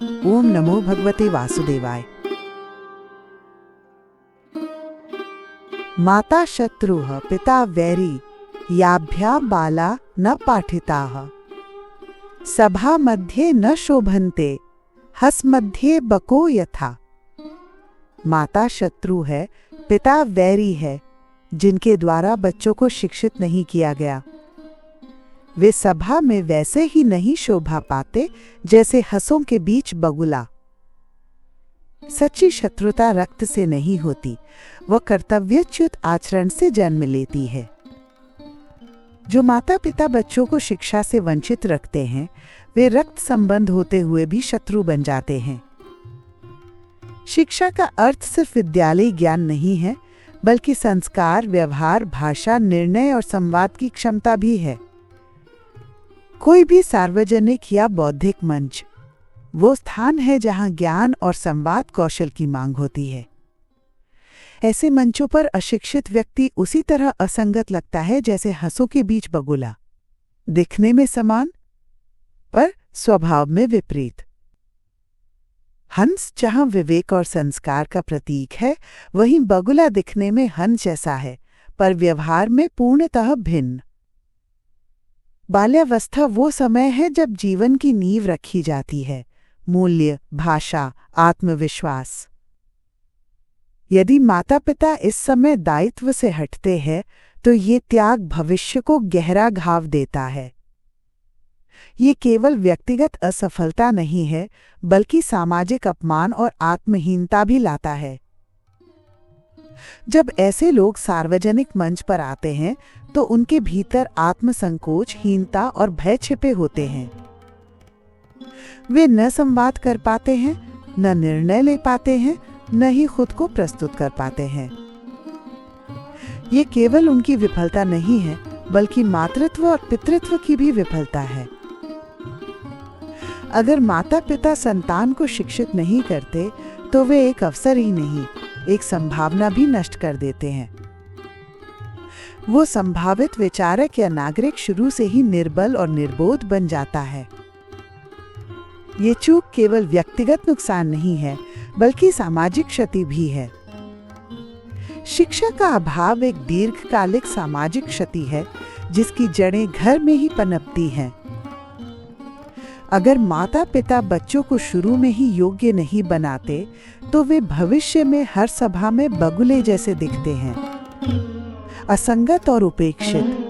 ओम नमो भगवते वासुदेवाय। माता शत्रुः पिता वैरी याभ्या बाला न पाठिताः। सभा मध्ये न शोभन्ते हस मध्ये बको यथा। माता शत्रु है, पिता वैरी है, जिनके द्वारा बच्चों को शिक्षित नहीं किया गया। वे सभा में वैसे ही नहीं शोभा पाते जैसे हंसों के बीच बगुला। सच्ची शत्रुता रक्त से नहीं होती, वह कर्तव्यच्युत आचरण से जन्म लेती है। जो माता पिता बच्चों को शिक्षा से वंचित रखते हैं, वे रक्त संबंध होते हुए भी शत्रु बन जाते हैं। शिक्षा का अर्थ सिर्फ विद्यालयी ज्ञान नहीं है, बल्कि संस्कार, व्यवहार, भाषा, निर्णय और संवाद की क्षमता भी है। कोई भी सार्वजनिक या बौद्धिक मंच वो स्थान है जहां ज्ञान और संवाद कौशल की मांग होती है। ऐसे मंचों पर अशिक्षित व्यक्ति उसी तरह असंगत लगता है जैसे हंसों के बीच बगुला, दिखने में समान पर स्वभाव में विपरीत। हंस जहां विवेक और संस्कार का प्रतीक है, वहीं बगुला दिखने में हंस जैसा है पर व्यवहार में पूर्णतः भिन्न। बाल्यावस्था वो समय है जब जीवन की नींव रखी जाती है, मूल्य, भाषा, आत्मविश्वास। यदि माता पिता इस समय दायित्व से हटते हैं तो ये त्याग भविष्य को गहरा घाव देता है। ये केवल व्यक्तिगत असफलता नहीं है, बल्कि सामाजिक अपमान और आत्महीनता भी लाता है। जब ऐसे लोग सार्वजनिक मंच पर आते हैं तो उनके भीतर आत्मसंकोच, हीनता और भय छिपे होते हैं। वे न संवाद कर पाते हैं, न निर्णय ले पाते हैं, न ही खुद को प्रस्तुत कर पाते हैं। ये केवल उनकी विफलता नहीं है, बल्कि मातृत्व और पितृत्व की भी विफलता है। अगर माता पिता संतान को शिक्षित नहीं करते तो वे एक अवसर ही नहीं, एक संभावना भी नष्ट कर देते हैं। वो संभावित विचारक या नागरिक शुरू से ही निर्बल और निर्बोध बन जाता है। ये चूक केवल व्यक्तिगत नुकसान नहीं है, बल्कि सामाजिक क्षति भी है। शिक्षा का अभाव एक दीर्घकालिक सामाजिक क्षति है, जिसकी जड़ें घर में ही पनपती हैं। अगर माता पिता बच्चों को शुरू में ही योग्य नहीं बनाते, तो वे भविष्य में हर सभा में बगुले जैसे दिखते हैं, असंगत और उपेक्षित।